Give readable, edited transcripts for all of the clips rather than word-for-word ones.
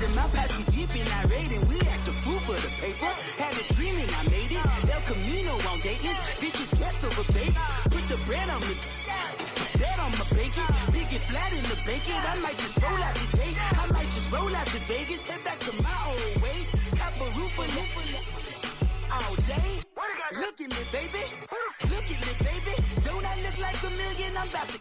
Listen, my posse deep in irate and we act a fool for the paper. Had a dream and I made it. El Camino on Dayton's. Bitches guess over bait. Put the bread on the bet on my bacon. Big it flat in the bacon. I might just roll out today. I might just roll out to Vegas. Head back to my old ways. Have a roof for all day. Look at me, baby. Look at me, baby. Don't I look like a million? I'm about to.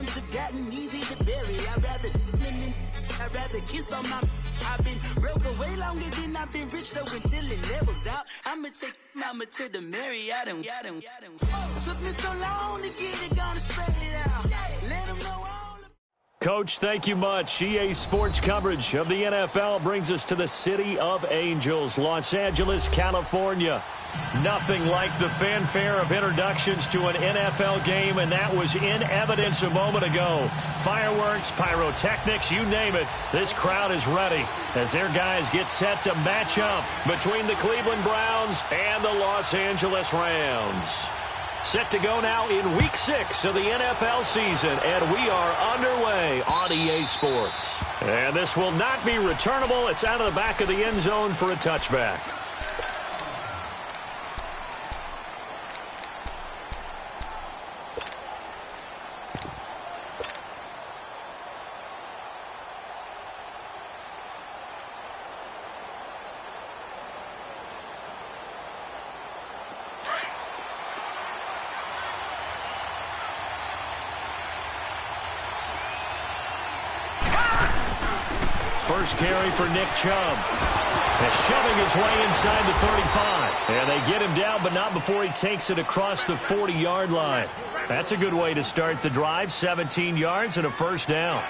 Have gotten easy to bury. I'd rather kiss on my. I've been broke away longer than I've been rich, so until it levels out, I'ma take mama to the Marriott and took me so long to get it, gonna spread it out. Let them know all. Coach, thank you much. EA Sports coverage of the NFL brings us to the City of Angels, Los Angeles, California. Nothing like the fanfare of introductions to an NFL game, and that was in evidence a moment ago. Fireworks, pyrotechnics, you name it. This crowd is ready as their guys get set to match up between the Cleveland Browns and the Los Angeles Rams. Set to go now in Week 6 of the NFL season, and we are underway on EA Sports. And this will not be returnable. It's out of the back of the end zone for a touchback. First carry for Nick Chubb. And shoving his way inside the 35. And they get him down, but not before he takes it across the 40-yard line. That's a good way to start the drive. 17 yards and a first down.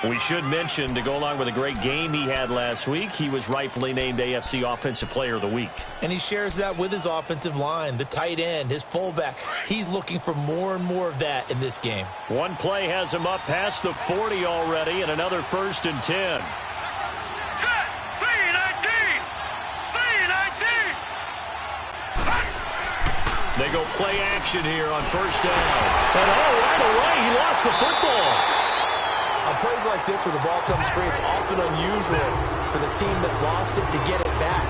We should mention, to go along with a great game he had last week, he was rightfully named AFC Offensive Player of the Week. And he shares that with his offensive line, the tight end, his fullback. He's looking for more and more of that in this game. One play has him up past the 40 already, and another 1st and 10. They go play action here on first down. And right away, he lost the football. On plays like this where the ball comes free, it's often unusual for the team that lost it to get it back.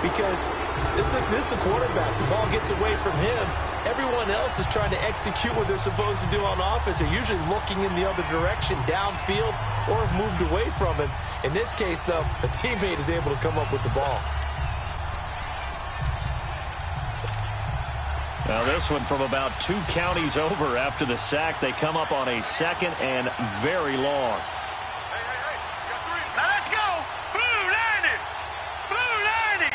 Because this is the quarterback. The ball gets away from him. Everyone else is trying to execute what they're supposed to do on offense. They're usually looking in the other direction, downfield, or have moved away from him. In this case, though, a teammate is able to come up with the ball. Now this one from about 2 counties over after the sack. They come up on a 2nd and very long. Hey. Got 3. Now let's go. Blue 90. Blue 90.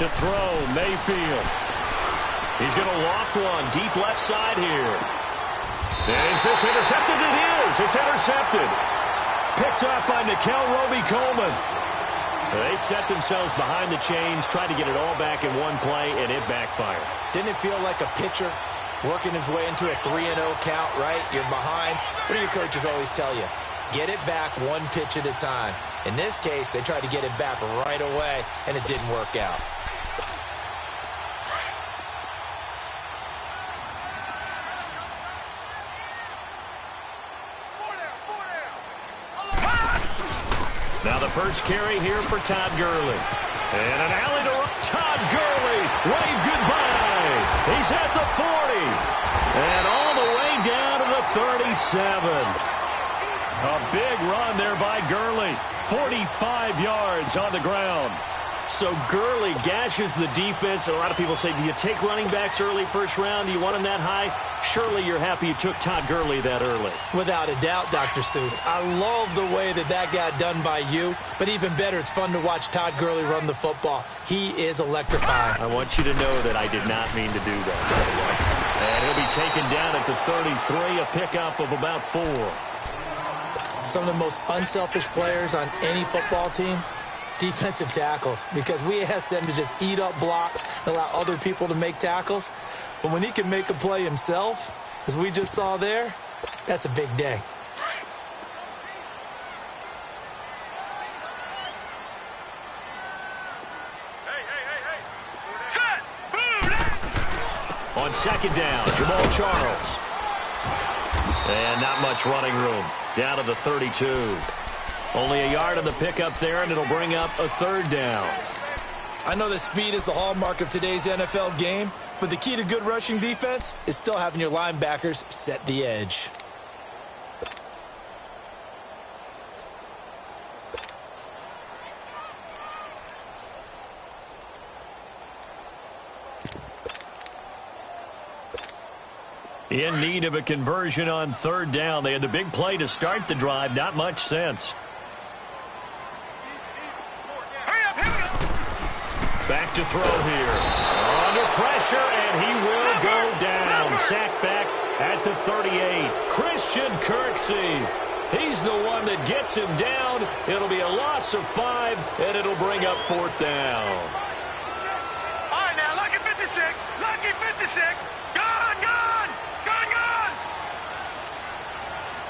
To throw, Mayfield. He's going to loft one deep left side here. Is this intercepted? It is. It's intercepted. Picked up by Nickel Roby-Coleman. They set themselves behind the chains, tried to get it all back in one play, and it backfired. Didn't it feel like a pitcher working his way into a 3-0 count, right? You're behind. What do your coaches always tell you? Get it back one pitch at a time. In this case, they tried to get it back right away, and it didn't work out. Now the first carry here for Todd Gurley. And an alley to Todd Gurley. Wave goodbye. He's at the 40. And all the way down to the 37. A big run there by Gurley. 45 yards on the ground. So Gurley gashes the defense. A lot of people say, do you take running backs early first round? Do you want them that high? Surely you're happy you took Todd Gurley that early. Without a doubt, Dr. Seuss. I love the way that got done by you. But even better, it's fun to watch Todd Gurley run the football. He is electrifying. I want you to know that I did not mean to do that, by the way. And he'll be taken down at the 33, a pickup of about 4. Some of the most unselfish players on any football team, defensive tackles, because we ask them to just eat up blocks and allow other people to make tackles. But when he can make a play himself, as we just saw there, that's a big day. Set! Blue 90! On second down, Jamal Charles. And not much running room. Down to the 32. Only a yard on the pickup there, and it'll bring up a third down. I know that speed is the hallmark of today's NFL game, but the key to good rushing defense is still having your linebackers set the edge. In need of a conversion on third down. They had the big play to start the drive. Not much sense. Back to throw here. Under pressure, and he will go down. Sacked back at the 38. Christian Kirksey. He's the one that gets him down. It'll be a loss of 5, and it'll bring up fourth down. All right, now, lucky 56. Lucky 56. Gone, gone. Gone, gone.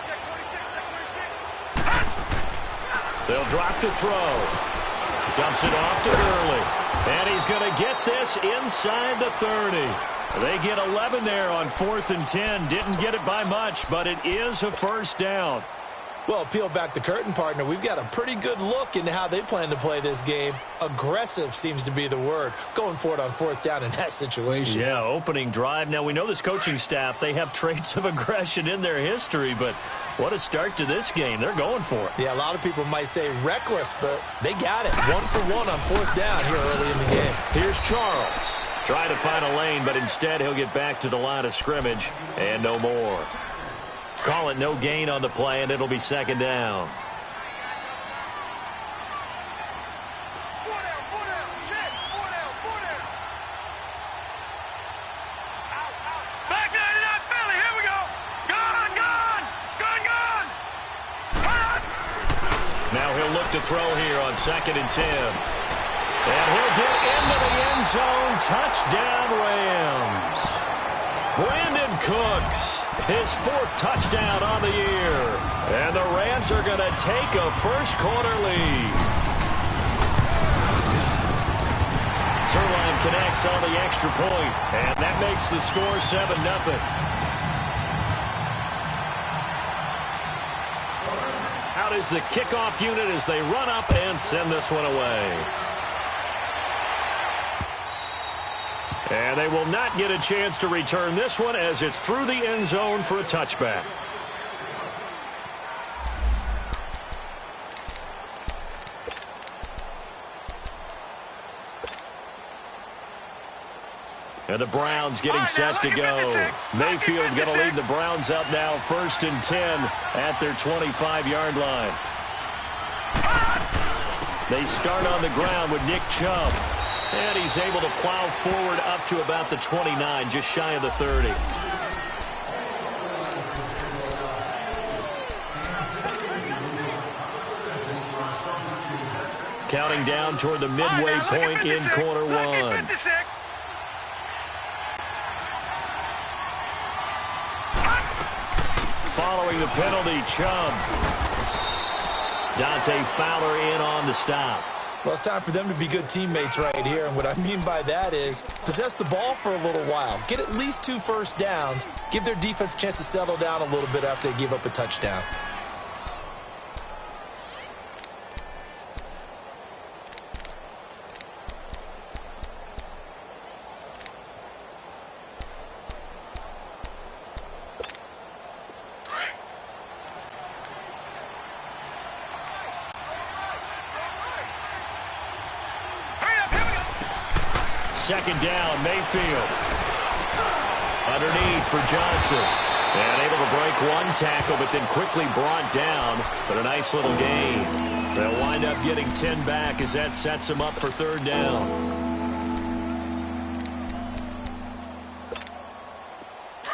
Check 26, check 26. They'll drop the throw. Dumps it off to Gurley. And he's going to get this inside the 30. They get 11 there on 4th and 10. Didn't get it by much, but it is a first down. Well, peel back the curtain, partner. We've got a pretty good look into how they plan to play this game. Aggressive seems to be the word. Going for it on 4th down in that situation. Yeah, opening drive. Now, we know this coaching staff, they have traits of aggression in their history, but what a start to this game. They're going for it. Yeah, a lot of people might say reckless, but they got it. 1 for 1 on 4th down here early in the game. Here's Charles. Trying to find a lane, but instead he'll get back to the line of scrimmage and no more. Call it no gain on the play, and it'll be second down. Four down, check, four down. Back 99 Philly, here we go. Gone, gone, gone, gone. Now he'll look to throw here on 2nd and 10. And he'll get into the end zone. Touchdown, Rams. Brandon Cooks. His 4th touchdown on the year. And the Rams are going to take a first-quarter lead. Sirline connects on the extra point, and that makes the score 7-0. Out is the kickoff unit as they run up and send this one away. And they will not get a chance to return this one as it's through the end zone for a touchback. And the Browns getting set to go. Mayfield going to lead the Browns up now 1st and 10 at their 25-yard line. They start on the ground with Nick Chubb. And he's able to plow forward up to about the 29, just shy of the 30. Counting down toward the midway point in quarter 1. Following the penalty, Chubb. Dante Fowler in on the stop. Well, it's time for them to be good teammates right here. And what I mean by that is possess the ball for a little while. Get at least 2 first downs. Give their defense a chance to settle down a little bit after they give up a touchdown. Second down, Mayfield. Underneath for Johnson. And able to break one tackle, but then quickly brought down. But a nice little gain. They'll wind up getting 10 back as that sets them up for third down.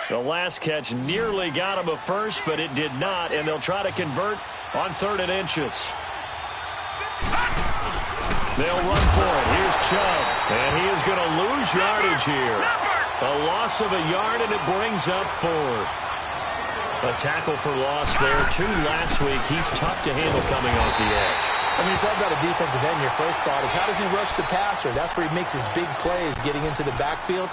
The last catch nearly got him a first, but it did not. And they'll try to convert on 3rd and inches. They'll run for it. Here's Chubb. And he is going to lose yardage here. A loss of a yard, and it brings up 4th. A tackle for loss there. 2 last week. He's tough to handle coming off the edge. I mean, you talk about a defensive end, your first thought is how does he rush the passer? That's where he makes his big plays getting into the backfield.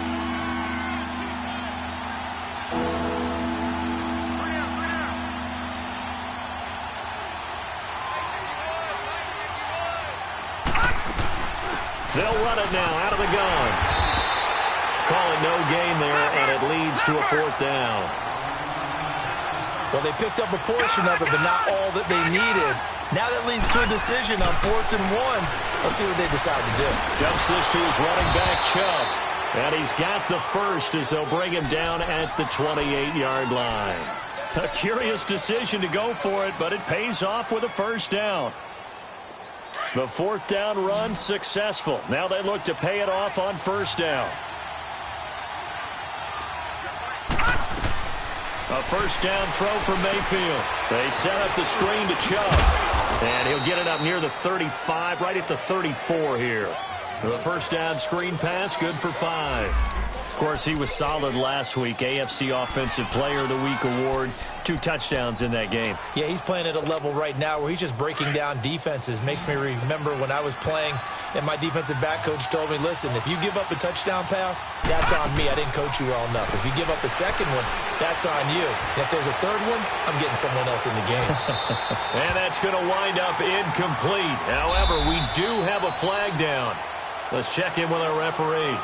They'll run it now out of the gun. Call it no gain there, and it leads to a 4th down. Well, they picked up a portion of it, but not all that they needed. Now that leads to a decision on 4th and 1. Let's see what they decide to do. Dumps this to his running back, Chubb. And he's got the first as they'll bring him down at the 28-yard line. A curious decision to go for it, but it pays off with a 1st down. The 4th down run successful. Now they look to pay it off on 1st down. A 1st down throw for Mayfield. They set up the screen to Chubb. And he'll get it up near the 35, right at the 34 here. The 1st down screen pass, good for 5. Of course, he was solid last week. AFC Offensive Player of the Week award. 2 touchdowns in that game. Yeah, he's playing at a level right now where he's just breaking down defenses. Makes me remember when I was playing and my defensive back coach told me, listen, if you give up a touchdown pass, that's on me. I didn't coach you well enough. If you give up the second one, that's on you. And if there's a third one, I'm getting someone else in the game. And that's going to wind up incomplete. However, we do have a flag down. Let's check in with our referee.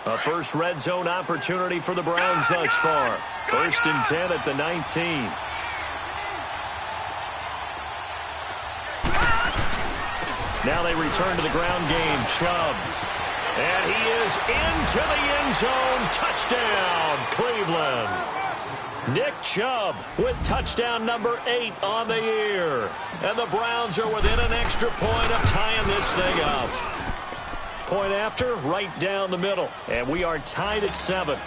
A first red zone opportunity for the Browns thus far. 1st and 10 at the 19. Now they return to the ground game. Chubb. And he is into the end zone. Touchdown, Cleveland. Nick Chubb with touchdown number 8 on the year. And the Browns are within an extra point of tying this thing up. Point after, right down the middle. And we are tied at 7.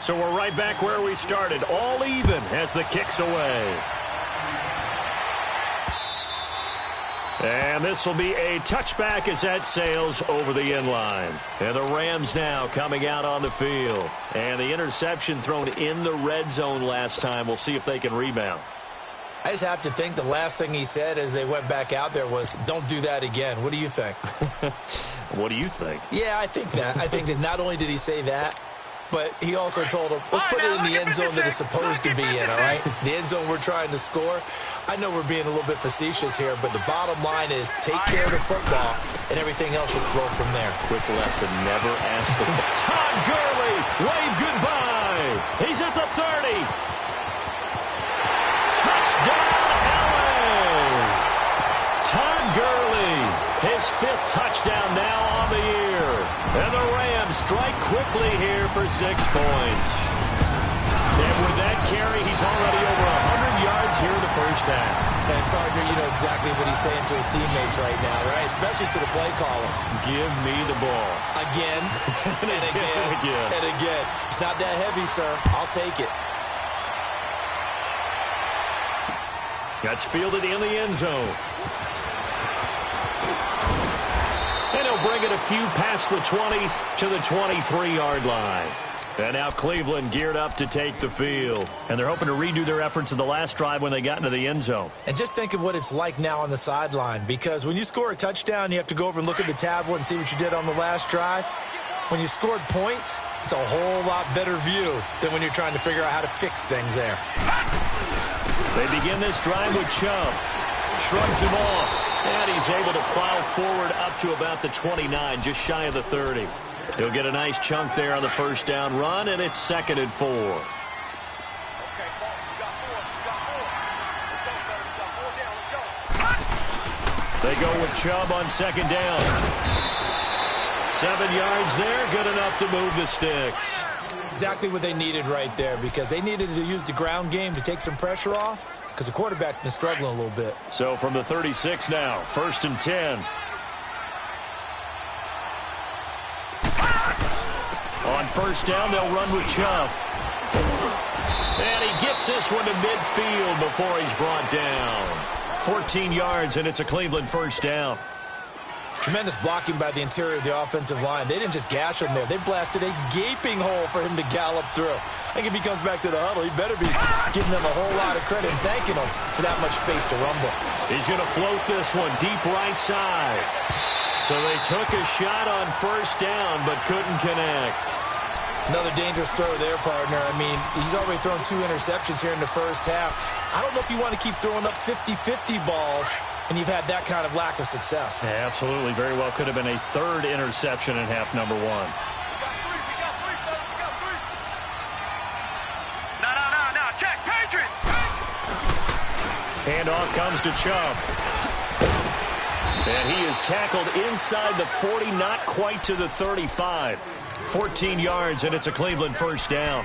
So we're right back where we started. All even as the kick's away. And this will be a touchback as that sails over the end line. And the Rams now coming out on the field. And the interception thrown in the red zone last time. We'll see if they can rebound. I just have to think the last thing he said as they went back out there was, don't do that again. What do you think? What do you think? Yeah, I think that. I think that not only did he say that, but he also told him, let's put it in the end zone that it's supposed to be in, all right? The end zone we're trying to score. I know we're being a little bit facetious here, but the bottom line is take care of the football, and everything else should flow from there. Quick lesson, never ask for Todd Gurley, wave goodbye. He's at the 30. Touchdown, LA! Todd Gurley, his 5th touchdown now on the year. And the Rams strike quickly here for 6 points. And with that carry, he's already over 100 yards here in the first half. And, partner, you know exactly what he's saying to his teammates right now, right? Especially to the play caller. Give me the ball. Again, and again, and again. It's not that heavy, sir. I'll take it. That's fielded in the end zone. And he'll bring it a few past the 20 to the 23-yard line. And now Cleveland geared up to take the field. And they're hoping to redo their efforts in the last drive when they got into the end zone. And just think of what it's like now on the sideline. Because when you score a touchdown, you have to go over and look at the tablet and see what you did on the last drive. When you scored points, it's a whole lot better view than when you're trying to figure out how to fix things there. They begin this drive with Chubb. Shrugs him off. And he's able to plow forward up to about the 29, just shy of the 30. He'll get a nice chunk there on the first down run, and it's 2nd and 4. They go with Chubb on 2nd down. 7 yards there, good enough to move the sticks. Exactly what they needed right there, because they needed to use the ground game to take some pressure off, because the quarterback's been struggling a little bit. So from the 36 now, 1st and 10. On first down, they'll run with Chubb. And he gets this one to midfield before he's brought down. 14 yards, and it's a Cleveland first down. Tremendous blocking by the interior of the offensive line. They didn't just gash him there. They blasted a gaping hole for him to gallop through. I think if he comes back to the huddle, he better be giving them a whole lot of credit and thanking them for that much space to rumble. He's going to float this one deep right side. So they took a shot on first down but couldn't connect. Another dangerous throw there, partner. I mean, he's already thrown 2 interceptions here in the first half. I don't know if you want to keep throwing up 50-50 balls, and you've had that kind of lack of success. Yeah, absolutely. Very well could have been a 3rd interception in half number 1. No. Check. Patriot. Handoff comes to Chubb. And he is tackled inside the 40, not quite to the 35. 14 yards, and it's a Cleveland first down.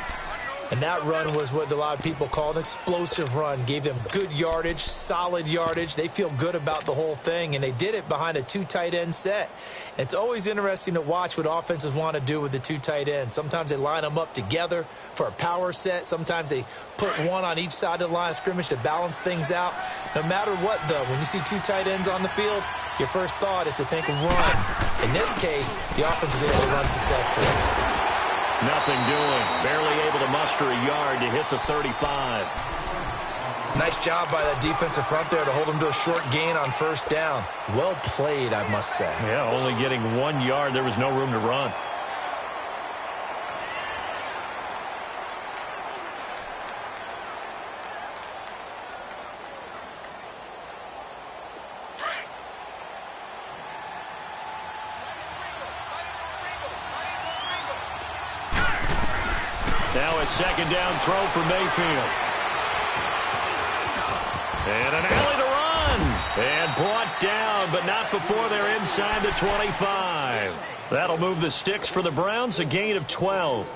And that run was what a lot of people call an explosive run. Gave them good yardage, solid yardage. They feel good about the whole thing, and they did it behind a 2 tight end set. It's always interesting to watch what offenses want to do with the 2 tight ends. Sometimes they line them up together for a power set. Sometimes they put one on each side of the line of scrimmage to balance things out. No matter what, though, when you see 2 tight ends on the field, your first thought is to think run. In this case, the offense was able to run successfully. Nothing doing. Barely able to muster a yard to hit the 35. Nice job by that defensive front there to hold him to a short gain on first down. Well played, I must say. Yeah, only getting 1 yard. There was no room to run. Now a second down throw for Mayfield. And an alley to run. And brought down, but not before they're inside the 25. That'll move the sticks for the Browns, a gain of 12.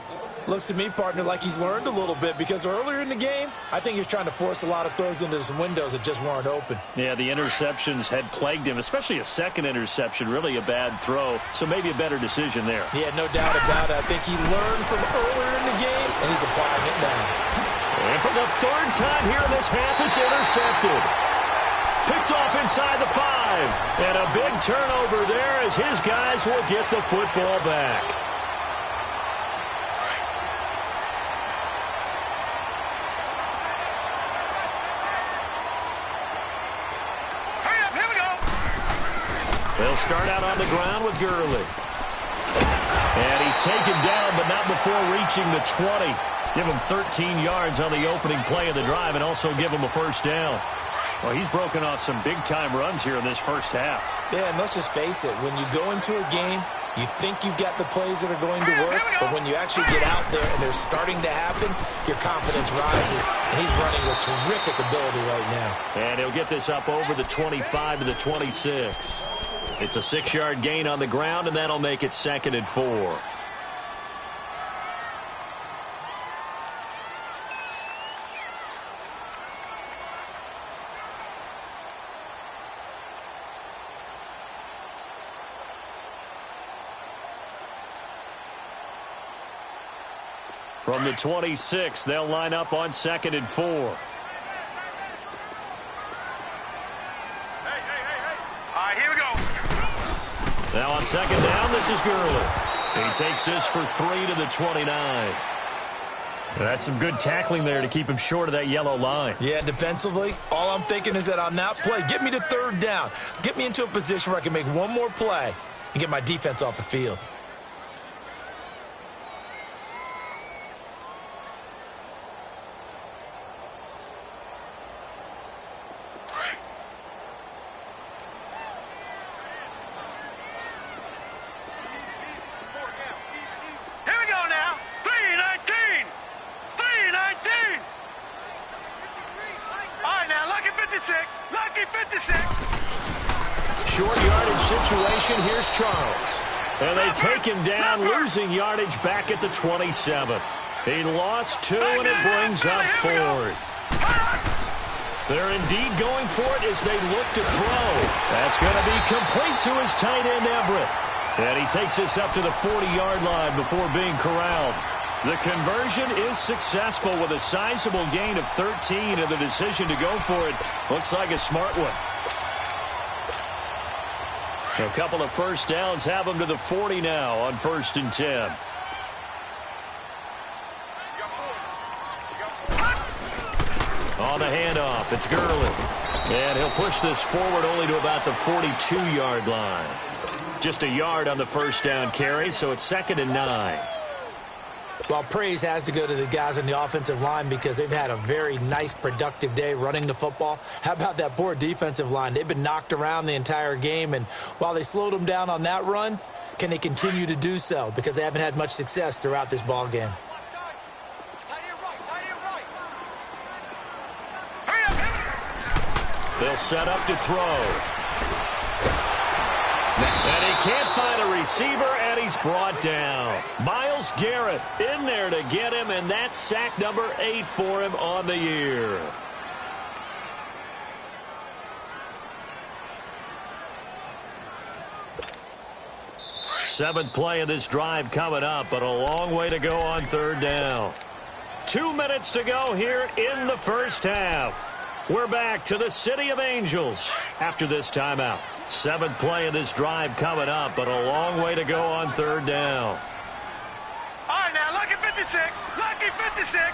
Looks to me, partner, like he's learned a little bit, because earlier in the game, I think he was trying to force a lot of throws into some windows that just weren't open. Yeah, the interceptions had plagued him, especially a second interception, really a bad throw, so maybe a better decision there. Yeah, no doubt about it. I think he learned from earlier in the game, and he's applying it now. And for the 3rd time here in this half, it's intercepted. Picked off inside the 5. And a big turnover there as his guys will get the football back. They'll start out on the ground with Gurley. And he's taken down, but not before reaching the 20. Give him 13 yards on the opening play of the drive and also give him a first down. Well, he's broken off some big-time runs here in this first half. Yeah, and let's just face it. When you go into a game, you think you've got the plays that are going to work, but when you actually get out there and they're starting to happen, your confidence rises, and he's running with terrific ability right now. And he'll get this up over the 25 to the 26. It's a 6-yard gain on the ground, and that'll make it 2nd and 4. From the 26, they'll line up on 2nd and 4. All right, here we go. Now on 2nd down, this is Gurley. He takes this for 3 to the 29. That's some good tackling there to keep him short of that yellow line. Yeah, defensively, all I'm thinking is that on that play, get me to 3rd down. Get me into a position where I can make one more play and get my defense off the field. Short yardage situation. Here's Charles. And they take him down, losing yardage back at the 27. He lost 2, and it brings up 4th. They're indeed going for it as they look to throw. That's going to be complete to his tight end, Everett. And he takes this up to the 40-yard line before being corralled. The conversion is successful with a sizable gain of 13, and the decision to go for it looks like a smart one. A couple of first downs have them to the 40 now on 1st and 10. On the handoff, it's Gurley. And he'll push this forward only to about the 42-yard line. Just a yard on the first down carry, so it's 2nd and 9. Well, praise has to go to the guys on the offensive line because they've had a very nice, productive day running the football. How about that poor defensive line? They've been knocked around the entire game, and while they slowed them down on that run, can they continue to do so? Because they haven't had much success throughout this ball game. They'll set up to throw. And he can't find a receiver, and he's brought down. Myles Garrett in there to get him, and that's sack number 8 for him on the year. Seventh play of this drive coming up, but a long way to go on third down. 2 minutes to go here in the first half. We're back to the City of Angels after this timeout. Seventh play of this drive coming up, but a long way to go on third down. All right, now, lucky 56. Lucky 56. Hey,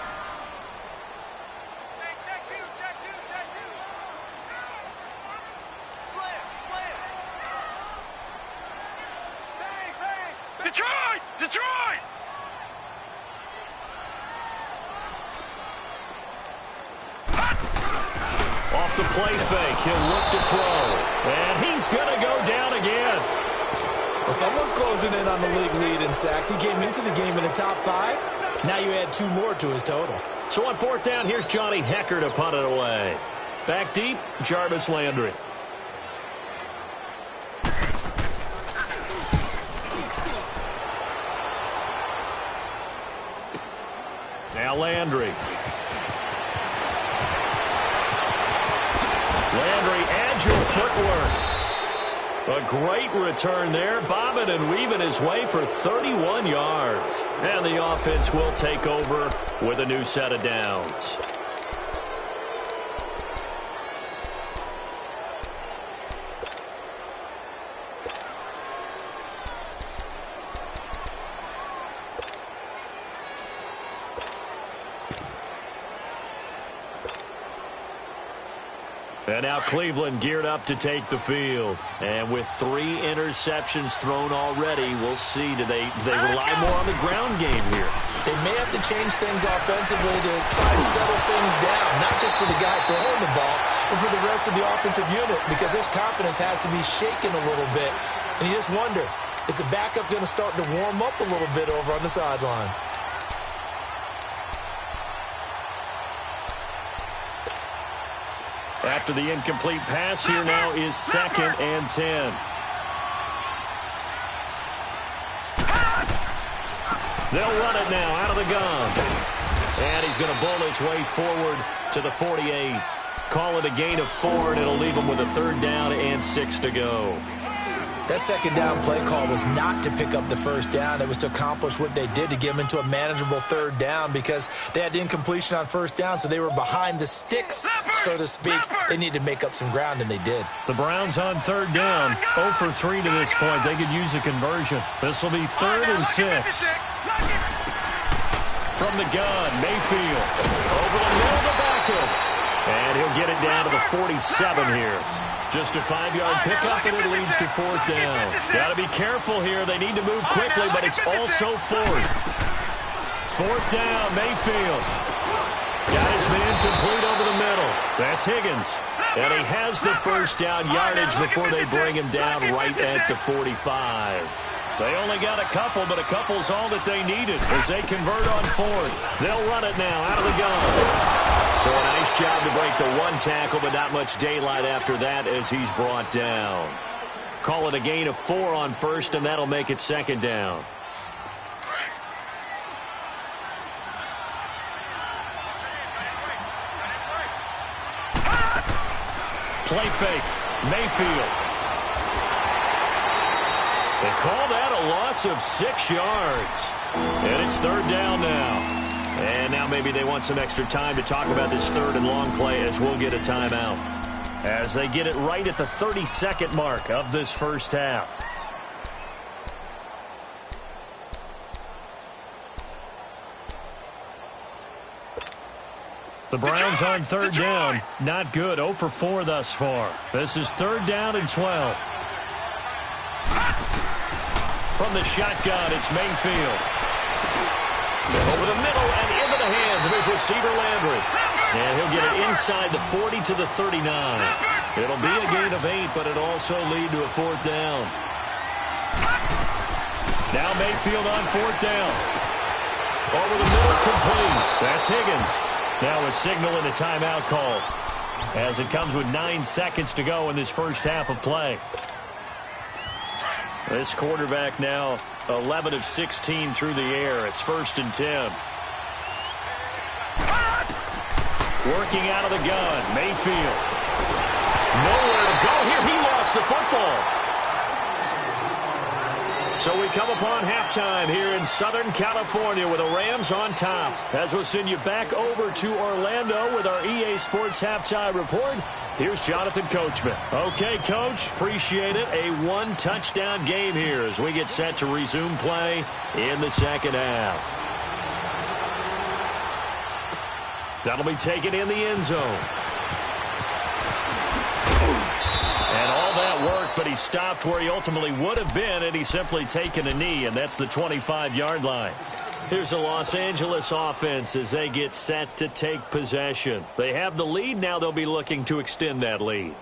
check two. Slam. Bang. Detroit! Off the play fake, he'll look to throw. And he's going to go down again. Well, someone's closing in on the league lead in sacks. He came into the game in the top 5. Now you add 2 more to his total. So on fourth down, here's Johnny Hecker to punt it away. Back deep, Jarvis Landry. Now Landry, agile footwork. A great return there, bobbing and weaving his way for 31 yards. And the offense will take over with a new set of downs. And now Cleveland geared up to take the field. And with 3 interceptions thrown already, we'll see. Do they rely more on the ground game here? They may have to change things offensively to try and settle things down, not just for the guy throwing the ball, but for the rest of the offensive unit, because their confidence has to be shaken a little bit. And you just wonder, is the backup going to start to warm up a little bit over on the sideline? After the incomplete pass, here now is 2nd and 10. They'll run it now out of the gun. And he's going to bull his way forward to the 48. Call it a gain of 4, and it'll leave him with a 3rd down and 6 to go. That 2nd down play call was not to pick up the 1st down. It was to accomplish what they did to get them into a manageable 3rd down because they had the incompletion on 1st down, so they were behind the sticks, so to speak. They needed to make up some ground, and they did. The Browns on 3rd down, 0 for 3 to this point. They could use a conversion. This will be 3rd and 6. From the gun, Mayfield. Over the middle of the backup. And he'll get it down to the 47 here. Just a 5-yard pickup, and it leads to 4th down. Got to be careful here. They need to move quickly, but it's also 4th. 4th down, Mayfield. Got his man complete over the middle. That's Higgins. And he has the 1st down yardage before they bring him down right at the 45. They only got a couple, but a couple's all that they needed as they convert on 4th. They'll run it now out of the gun. So a nice job to break the 1 tackle, but not much daylight after that as he's brought down. Call it a gain of 4 on 1st, and that'll make it 2nd down. Play fake. Mayfield. They call that a loss of 6 yards. And it's 3rd down now. And now maybe they want some extra time to talk about this 3rd and long play as we'll get a timeout. As they get it right at the 32nd mark of this first half. The Browns on 3rd down. Not good. 0 for 4 thus far. This is 3rd down and 12. From the shotgun, it's Mayfield. Over the middle and into the hands of his receiver, Landry. And he'll get it inside the 40 to the 39. It'll be a gain of 8, but it'll also lead to a 4th down. Now Mayfield on 4th down. Over the middle, complete. That's Higgins. Now a signal and a timeout call, as it comes with 9 seconds to go in this first half of play. This quarterback now 11 of 16 through the air. It's 1st and 10. Working out of the gun, Mayfield. Nowhere to go here. He lost the football. So we come upon halftime here in Southern California with the Rams on top. As we'll send you back over to Orlando with our EA Sports Halftime Report, here's Jonathan Coachman. Okay, Coach, appreciate it. A 1-touchdown game here as we get set to resume play in the second half. That'll be taken in the end zone. And all that work, but he stopped where he ultimately would have been, and he's simply taken a knee, and that's the 25-yard line. Here's the Los Angeles offense as they get set to take possession. They have the lead. Now they'll be looking to extend that lead.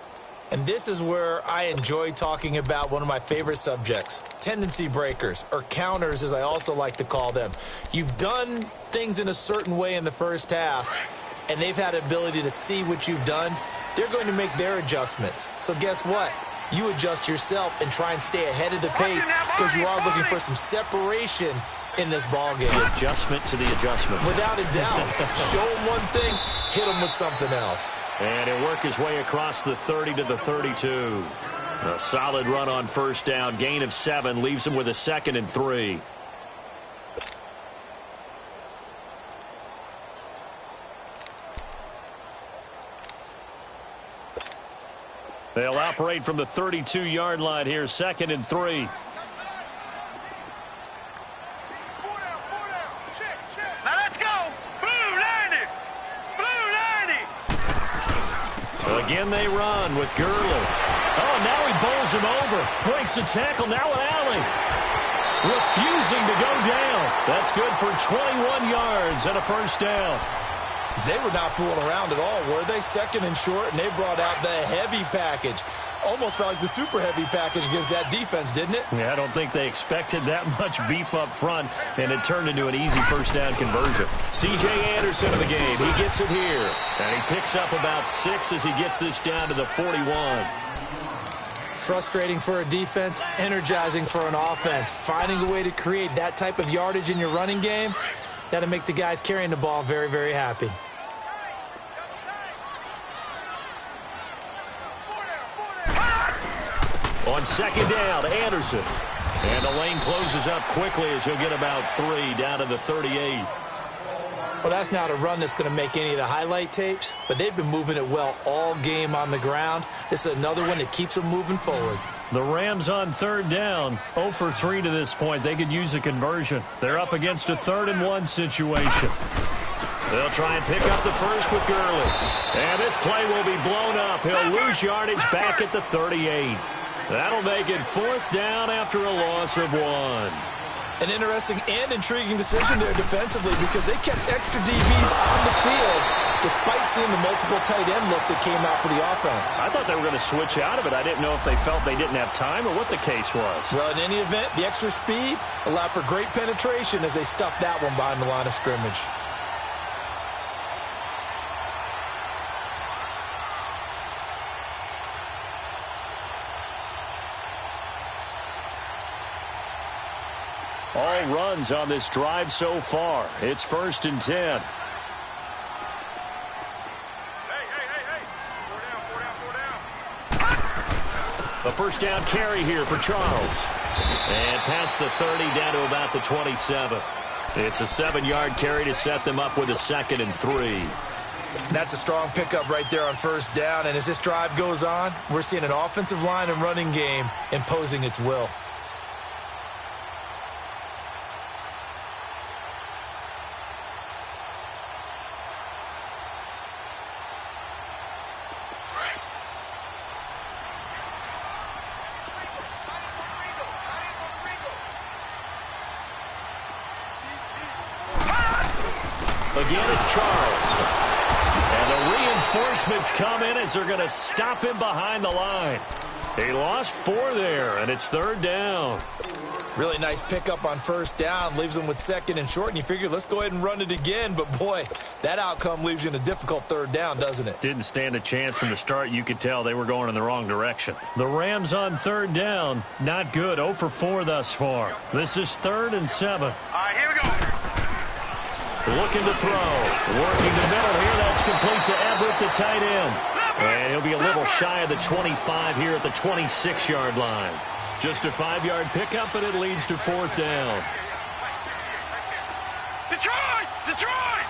And this is where I enjoy talking about one of my favorite subjects, tendency breakers, or counters as I also like to call them. You've done things in a certain way in the first half, and they've had the ability to see what you've done. They're going to make their adjustments. So guess what? You adjust yourself and try and stay ahead of the pace because you are looking for some separation in this ball game. The adjustment to the adjustment. Without a doubt. Show them one thing, hit them with something else. And he'll work his way across the 30 to the 32. A solid run on 1st down. Gain of 7 leaves him with a 2nd and 3. They'll operate from the 32-yard line here, 2nd and 3. Now let's go. Blue 90. Blue 90. Again they run with Gurley. Oh, now he bowls him over. Breaks the tackle. Now an alley. Refusing to go down. That's good for 21 yards and a 1st down. They were not fooling around at all, were they? 2nd and short, and they brought out the heavy package. Almost felt like the super heavy package against that defense, didn't it? Yeah, I don't think they expected that much beef up front, and it turned into an easy 1st down conversion. C.J. Anderson in the game. He gets it here, and he picks up about 6 as he gets this down to the 41. Frustrating for a defense, energizing for an offense. Finding a way to create that type of yardage in your running game, that'll make the guys carrying the ball very, very happy. On 2nd down, Anderson. And the lane closes up quickly as he'll get about 3 down to the 38. Well, that's not a run that's going to make any of the highlight tapes, but they've been moving it well all game on the ground. This is another one that keeps them moving forward. The Rams on 3rd down, 0 for 3 to this point. They could use a conversion. They're up against a 3rd and 1 situation. They'll try and pick up the first with Gurley. And this play will be blown up. He'll lose yardage back at the 38. That'll make it 4th down after a loss of 1. An interesting and intriguing decision there defensively because they kept extra DBs on the field despite seeing the multiple tight end look that came out for the offense. I thought they were going to switch out of it. I didn't know if they felt they didn't have time or what the case was. Well, in any event, the extra speed allowed for great penetration as they stuffed that one behind the line of scrimmage. All runs on this drive so far. It's 1st and 10. A 1st down carry here for Charles. And past the 30 down to about the 27. It's a 7-yard carry to set them up with a 2nd and 3. That's a strong pickup right there on 1st down. And as this drive goes on, we're seeing an offensive line and running game imposing its will. again, it's Charles. And the reinforcements come in as they're going to stop him behind the line. He lost 4 there, and it's 3rd down. Really nice pickup on 1st down. Leaves them with 2nd and short, and you figure, let's go ahead and run it again. But, boy, that outcome leaves you in a difficult 3rd down, doesn't it? Didn't stand a chance from the start. You could tell they were going in the wrong direction. The Rams on 3rd down. Not good. 0 for 4 thus far. This is 3rd and 7. All right, here we go. Looking to throw. Working the middle here. That's complete to Everett, the tight end. And he'll be a little shy of the 25 here at the 26-yard line. Just a 5-yard pickup, and it leads to 4th down. Detroit! Detroit!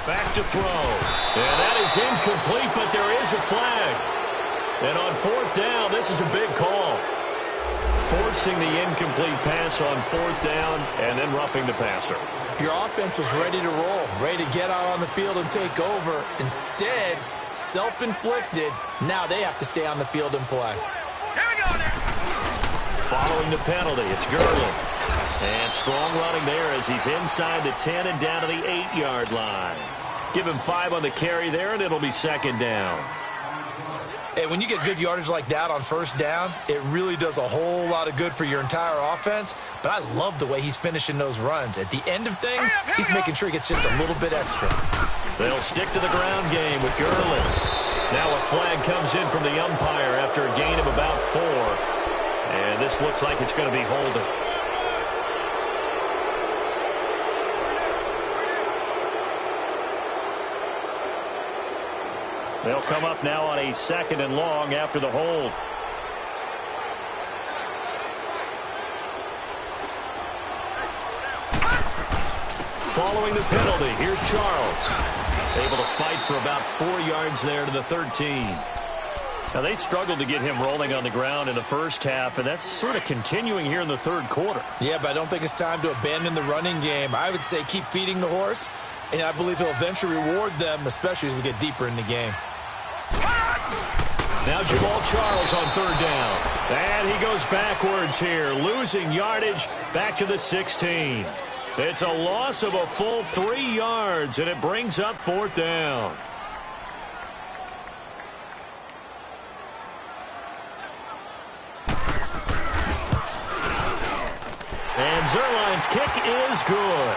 Back to throw. And that is incomplete, but there is a flag. And on 4th down, this is a big call. Forcing the incomplete pass on 4th down and then roughing the passer. Your offense was ready to roll, ready to get out on the field and take over. Instead, self-inflicted. Now they have to stay on the field and play. Here we go now. Following the penalty, it's Gurley. And strong running there as he's inside the 10 and down to the 8-yard line. Give him 5 on the carry there, and it'll be 2nd down. And when you get good yardage like that on 1st down, it really does a whole lot of good for your entire offense. But I love the way he's finishing those runs. At the end of things, he's making sure he gets just a little bit extra. They'll stick to the ground game with Gurley. Now a flag comes in from the umpire after a gain of about 4. And this looks like it's going to be holding. They'll come up now on a 2nd and long after the hold. Following the penalty, here's Charles. Able to fight for about 4 yards there to the 13. Now, they struggled to get him rolling on the ground in the first half, and that's sort of continuing here in the 3rd quarter. Yeah, but I don't think it's time to abandon the running game. I would say keep feeding the horse, and I believe he'll eventually reward them, especially as we get deeper in the game. Now Jamal Charles on 3rd down. And he goes backwards here, losing yardage back to the 16. It's a loss of a full 3 yards, and it brings up 4th down. And Zerline's kick is good.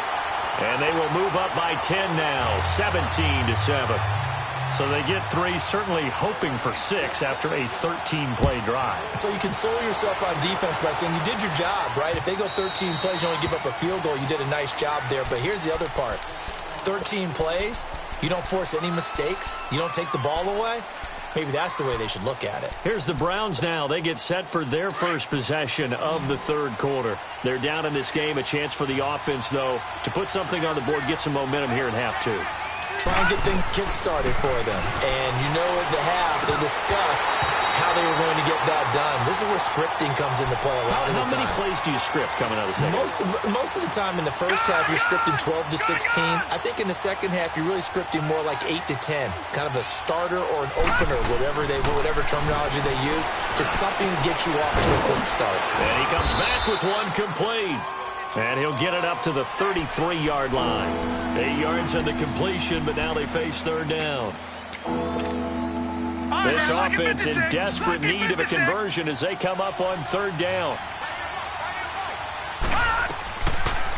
And they will move up by 10 now, 17-7. So they get 3, certainly hoping for 6 after a 13-play drive. So you console yourself on defense by saying you did your job, right? If they go 13 plays, you only give up a field goal, you did a nice job there. But here's the other part. 13 plays, you don't force any mistakes, you don't take the ball away. Maybe that's the way they should look at it. Here's the Browns now. They get set for their first possession of the 3rd quarter. They're down in this game. A chance for the offense, though, to put something on the board, get some momentum here in half 2. Try and get things kick-started for them. And you know at the half, they discussed how they were going to get that done. This is where scripting comes into play a lot of the time. How many plays do you script coming out of the second? Most of the time in the first half, you're scripting 12 to 16. I think in the second half, you're really scripting more like 8 to 10. Kind of a starter or an opener, whatever terminology they use, just something to get you off to a quick start. And he comes back with 1 complete. And he'll get it up to the 33-yard line. 8 yards on the completion, but now they face 3rd down. This offense in desperate need of a conversion as they come up on 3rd down.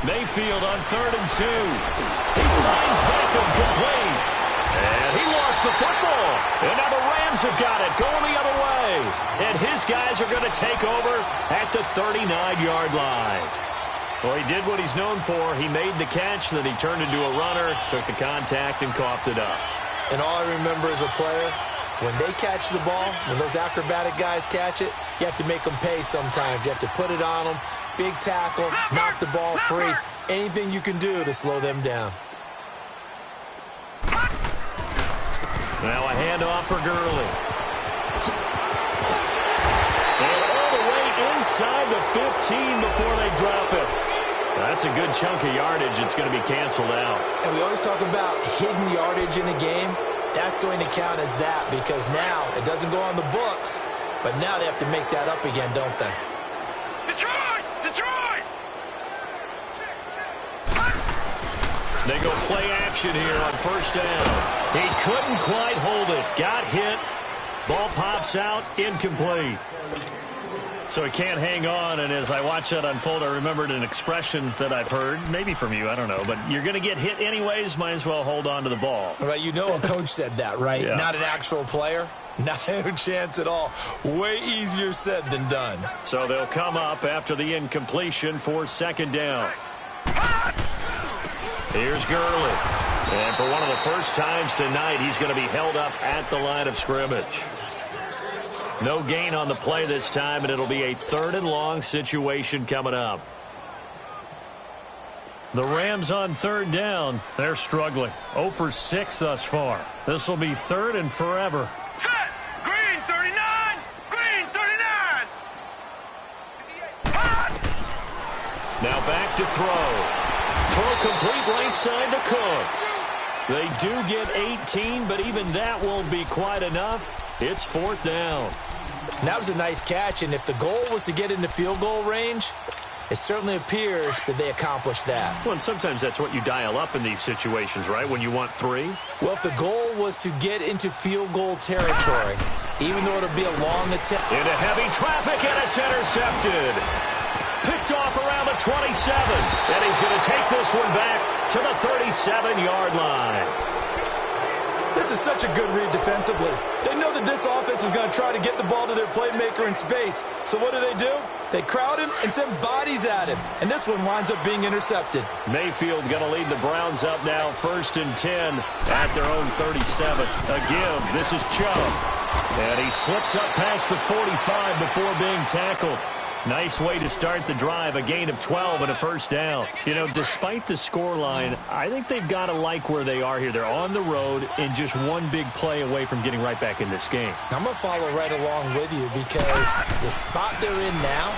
Mayfield on 3rd and 2. He finds Beckham complete. And he lost the football. And now the Rams have got it, going the other way. And his guys are going to take over at the 39-yard line. Well, he did what he's known for. He made the catch, then he turned into a runner, took the contact, and coughed it up. And all I remember as a player, when they catch the ball, when those acrobatic guys catch it, you have to make them pay sometimes. You have to put it on them, big tackle, knock the ball free, anything you can do to slow them down. Now a handoff for Gurley. And all the way inside the 15 before they drop it. That's a good chunk of yardage. It's going to be canceled out. And we always talk about hidden yardage in a game. That's going to count as that because now it doesn't go on the books, but now they have to make that up again, don't they? Detroit! Detroit! They go play action here on first down. He couldn't quite hold it. Got hit. Ball pops out. Incomplete. So he can't hang on, and as I watch that unfold, I remembered an expression that I've heard, maybe from you, I don't know, but you're going to get hit anyways, might as well hold on to the ball. Right, you know a coach said that, right? Yeah. Not an actual player? No chance at all. Way easier said than done. So they'll come up after the incompletion for second down. Here's Gurley. And for one of the first times tonight, he's going to be held up at the line of scrimmage. No gain on the play this time, and it'll be a 3rd and long situation coming up. The Rams on 3rd down. They're struggling. 0 for 6 thus far. This will be 3rd and forever. Set! Green 39! Green 39! Hot! Now back to throw. Throw complete right side to Cooks. They do get 18, but even that won't be quite enough. It's 4th down. That was a nice catch, and if the goal was to get into field goal range, it certainly appears that they accomplished that. Well, and sometimes that's what you dial up in these situations, right, when you want 3? Well, if the goal was to get into field goal territory, even though it'll be a long attempt. Into heavy traffic, and it's intercepted. Picked off around the 27, and he's going to take this one back to the 37-yard line. This is such a good read defensively. They know that this offense is going to try to get the ball to their playmaker in space. So what do? They crowd him and send bodies at him. And this one winds up being intercepted. Mayfield going to lead the Browns up now 1st and 10 at their own 37. A give. This is Chubb. And he slips up past the 45 before being tackled. Nice way to start the drive, a gain of 12 and a first down. You know, despite the scoreline, I think they've got to like where they are here. They're on the road and just one big play away from getting right back in this game. I'm going to follow right along with you because the spot they're in now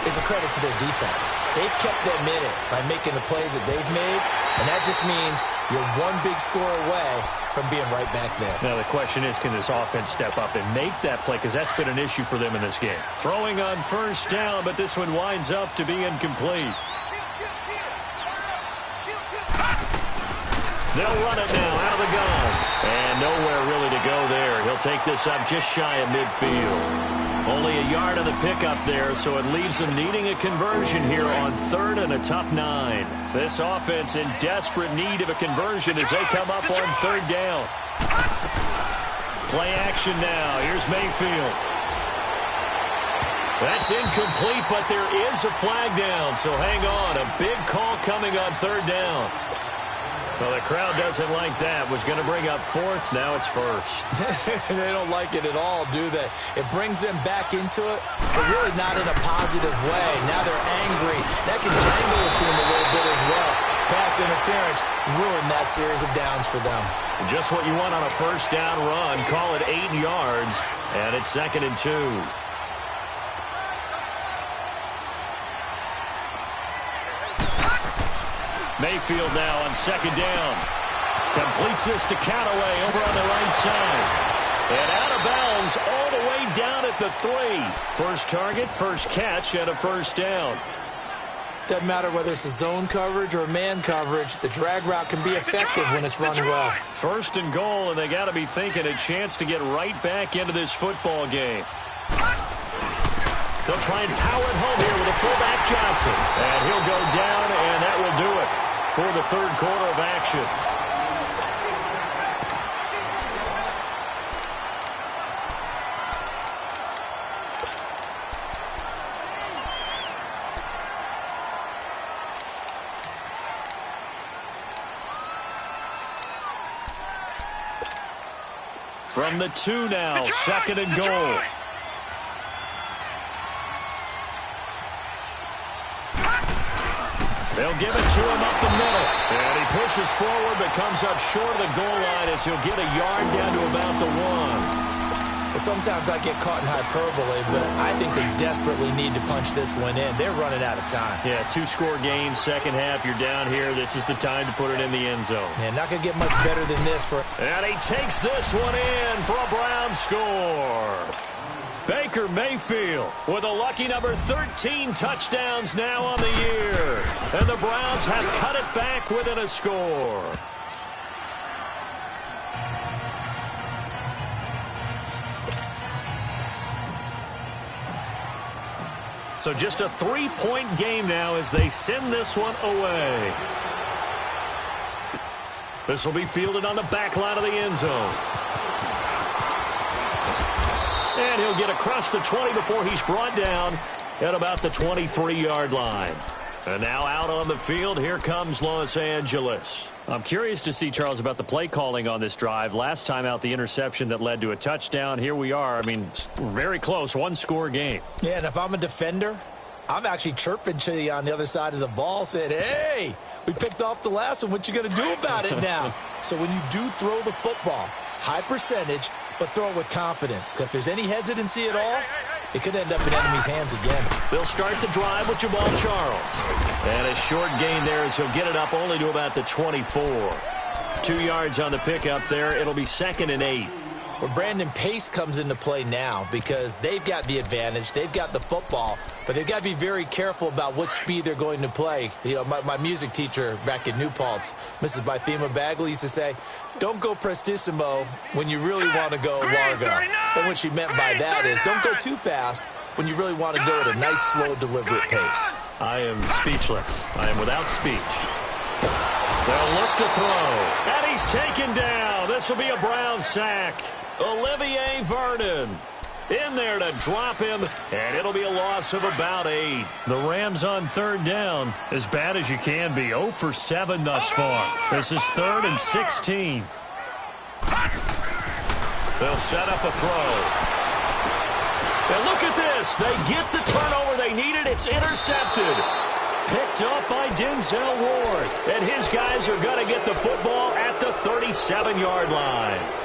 is a credit to their defense. They've kept them in it by making the plays that they've made, and that just means you're one big score away from being right back there. Now the question is, can this offense step up and make that play? Because that's been an issue for them in this game. Throwing on first down, but this one winds up to be incomplete. They'll run it now out of the gun. And nowhere really to go there. He'll take this up just shy of midfield. Only a yard of the pickup there, so it leaves them needing a conversion here on 3rd and a tough 9. This offense in desperate need of a conversion as they come up on 3rd down. Play action now. Here's Mayfield. That's incomplete, but there is a flag down, so hang on. A big call coming on 3rd down. Well, the crowd doesn't like that. Was going to bring up 4th. Now it's 1st. They don't like it at all, do they? It brings them back into it, but really not in a positive way. Now they're angry. That can jangle the team a little bit as well. Pass interference ruined that series of downs for them. Just what you want on a first down run. Call it 8 yards, and it's 2nd and 2. Mayfield now on 2nd down. Completes this to Callaway over on the right side. And out of bounds all the way down at the 3. First target, first catch, and a first down. Doesn't matter whether it's a zone coverage or a man coverage, the drag route can be effective when it's run well. 1st and goal, and they got to be thinking a chance to get right back into this football game. They'll try and power it home here with a fullback Johnson. And he'll go down, and that will do it for the 3rd quarter of action. From the 2 now, 2nd and goal. They'll give it to him up the middle. And he pushes forward but comes up short of the goal line as he'll get a yard down to about the 1. Sometimes I get caught in hyperbole, but I think they desperately need to punch this one in. They're running out of time. Yeah, 2-score game, second half. You're down here. This is the time to put it in the end zone. Yeah, not going to get much better than this. And he takes this one in for a Browns score. Baker Mayfield with a lucky number 13 touchdowns now on the year. And the Browns have cut it back within a score. So just a 3-point game now as they send this one away. This will be fielded on the back line of the end zone. And he'll get across the 20 before he's brought down at about the 23-yard line. And now out on the field, here comes Los Angeles. I'm curious to see, Charles, about the play calling on this drive. Last time out, the interception that led to a touchdown. Here we are. I mean, very close, one-score game. Yeah, and if I'm a defender, I'm actually chirping to you on the other side of the ball, saying, hey, we picked off the last one. What you going to do about it now? So when you do throw the football, high percentage, but throw it with confidence. Because if there's any hesitancy at all, it could end up in enemy's hands again. They'll start the drive with Jamal Charles. And a short gain there as he'll get it up only to about the 24. 2 yards on the pickup there. It'll be 2nd and 8. Well, Brandon, pace comes into play now because they've got the advantage. They've got the football, but they've got to be very careful about what speed they're going to play. You know, my music teacher back in New Paltz, Mrs. Bythema Bagley, used to say, don't go prestissimo when you really want to go largo. And what she meant by that is don't go too fast when you really want to go at a nice, slow, deliberate pace. I am speechless. I am without speech. They'll look to throw. And he's taken down. This will be a Brown sack. Olivier Vernon in there to drop him, and it'll be a loss of about 8. The Rams on 3rd down, as bad as you can be. 0 for 7 thus far. This is 3rd and 16. They'll set up a throw. And look at this. They get the turnover they needed. It's intercepted. Picked up by Denzel Ward. And his guys are going to get the football at the 37-yard line.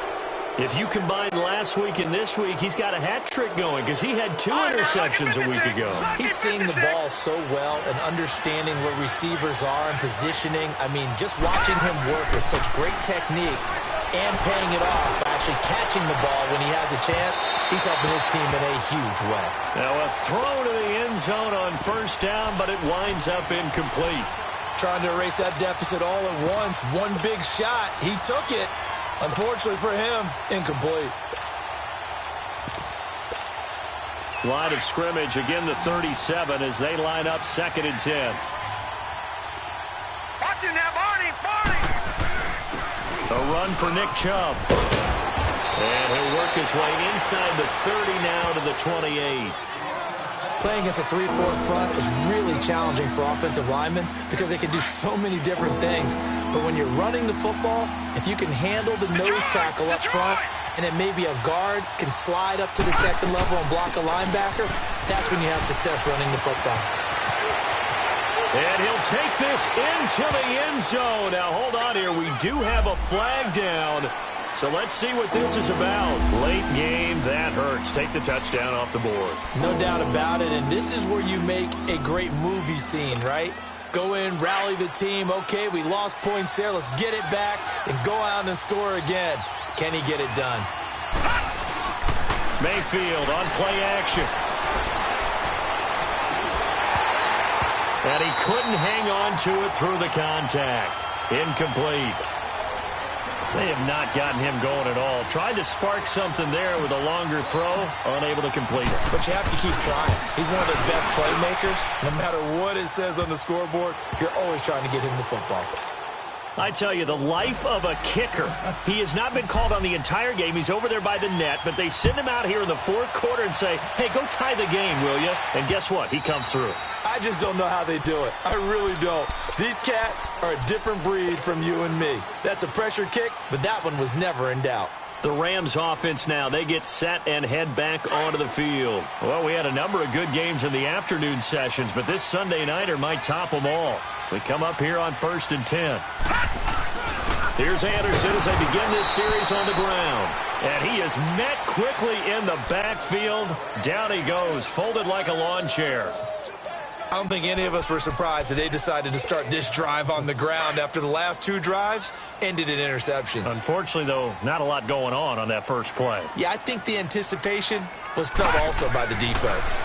If you combine last week and this week, he's got a hat trick going because he had 2 interceptions a week ago. He's seeing the ball so well and understanding where receivers are and positioning. I mean, just watching him work with such great technique and paying it off by actually catching the ball when he has a chance, he's helping his team in a huge way. Now a throw to the end zone on 1st down, but it winds up incomplete. Trying to erase that deficit all at once. One big shot. He took it. Unfortunately for him, incomplete. Line of scrimmage, again the 37 as they line up 2nd and 10. Watch him now, Barney. A run for Nick Chubb. And he'll work his way inside the 30 now to the 28. Playing against a 3-4 front is really challenging for offensive linemen because they can do so many different things. But when you're running the football, if you can handle the nose tackle up front and then maybe a guard can slide up to the 2nd level and block a linebacker, that's when you have success running the football. And he'll take this into the end zone. Now, hold on here. We do have a flag down. So let's see what this is about. Late game, that hurts. Take the touchdown off the board. No doubt about it, and this is where you make a great movie scene, right? Go in, rally the team. Okay, we lost points there. Let's get it back and go out and score again. Can he get it done? Mayfield on play action. And he couldn't hang on to it through the contact. Incomplete. They have not gotten him going at all. Tried to spark something there with a longer throw, unable to complete it. But you have to keep trying. He's one of the best playmakers. No matter what it says on the scoreboard, you're always trying to get him the football. I tell you, the life of a kicker. He has not been called on the entire game. He's over there by the net, but they send him out here in the 4th quarter and say, hey, go tie the game, will you? And guess what? He comes through. I just don't know how they do it. I really don't. These cats are a different breed from you and me. That's a pressure kick, but that one was never in doubt. The Rams offense now, they get set and head back onto the field. Well, we had a number of good games in the afternoon sessions, but this Sunday nighter might top them all. We come up here on 1st and 10. Here's Anderson as they begin this series on the ground. And he is met quickly in the backfield. Down he goes, folded like a lawn chair. I don't think any of us were surprised that they decided to start this drive on the ground after the last 2 drives ended in interceptions. Unfortunately, though, not a lot going on that first play. Yeah, I think the anticipation was felt also by the defense.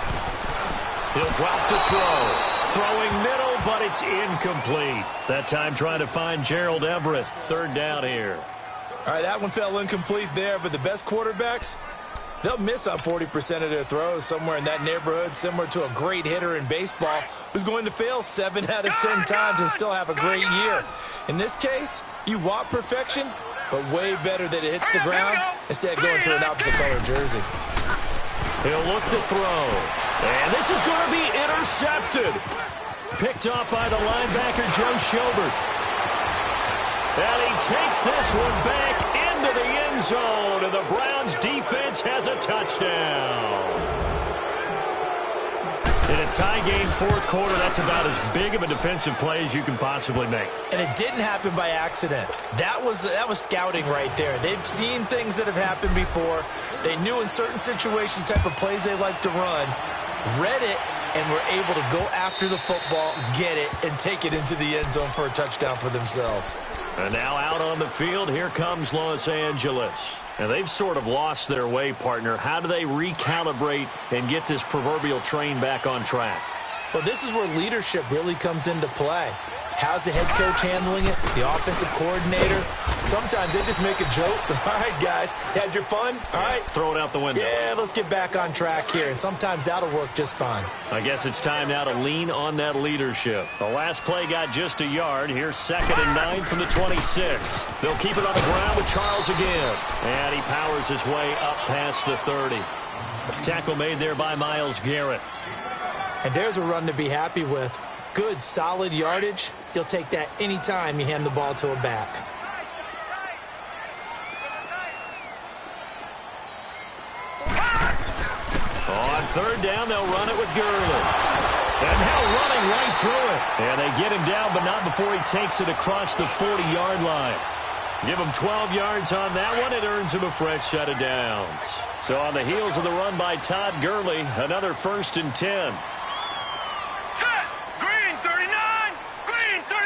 He'll drop to throw. Throwing middle, but it's incomplete. That time trying to find Gerald Everett. 3rd down here. All right, that one fell incomplete there, but the best quarterbacks, they'll miss on 40% of their throws, somewhere in that neighborhood, similar to a great hitter in baseball who's going to fail 7 out of 10 times and still have a great year. In this case, you want perfection, but way better that it hits the ground instead of going to an opposite color jersey. He'll look to throw. And this is going to be intercepted. Picked off by the linebacker, Joe Schobert. And he takes this one back into the end zone, and the Browns defense has a touchdown. In a tie game, 4th quarter, that's about as big of a defensive play as you can possibly make. And it didn't happen by accident. That was scouting right there. They've seen things that have happened before. They knew in certain situations the type of plays they like to run, read it, and were able to go after the football, get it, and take it into the end zone for a touchdown for themselves. And now out on the field, here comes Los Angeles. And they've sort of lost their way, partner. How do they recalibrate and get this proverbial train back on track? Well, this is where leadership really comes into play. How's the head coach handling it? The offensive coordinator? Sometimes they just make a joke. All right, guys, had your fun? All right. Throw it out the window. Yeah, let's get back on track here. And sometimes that'll work just fine. I guess it's time now to lean on that leadership. The last play got just a yard. Here's 2nd and 9 from the 26. They'll keep it on the ground with Charles again. And he powers his way up past the 30. Tackle made there by Myles Garrett. And there's a run to be happy with. Good, solid yardage. You'll take that anytime you hand the ball to a back. On 3rd down, they'll run it with Gurley. And now running right through it. And they get him down, but not before he takes it across the 40-yard line. Give him 12 yards on that one. It earns him a fresh set of downs. So on the heels of the run by Todd Gurley, another 1st and 10. Set! Green 39! Green 39!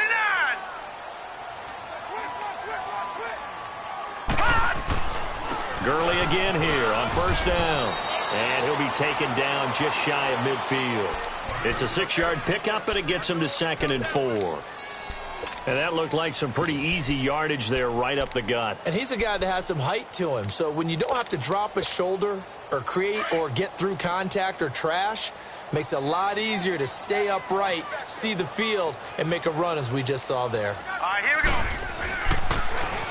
Gurley again here on 1st down. And he'll be taken down just shy of midfield. It's a 6-yard pickup, but it gets him to 2nd and 4. And that looked like some pretty easy yardage there right up the gut. And he's a guy that has some height to him. So when you don't have to drop a shoulder or create or get through contact or trash, makes it a lot easier to stay upright, see the field, and make a run as we just saw there. All right, here we go.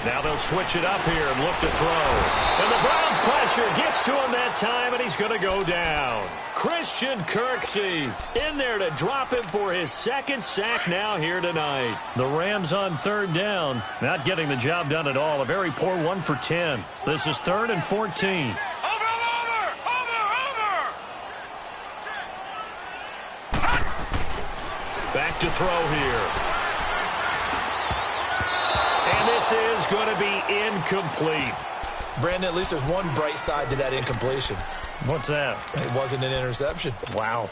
Now they'll switch it up here and look to throw. And the Browns pressure gets to him that time, and he's going to go down. Christian Kirksey in there to drop him for his 2nd sack now here tonight. The Rams on 3rd down, not getting the job done at all. A very poor 1 for 10. This is 3rd and 14. Back to throw here. And this is going to be incomplete. Brandon, at least there's one bright side to that incompletion. What's that? It wasn't an interception. Wow.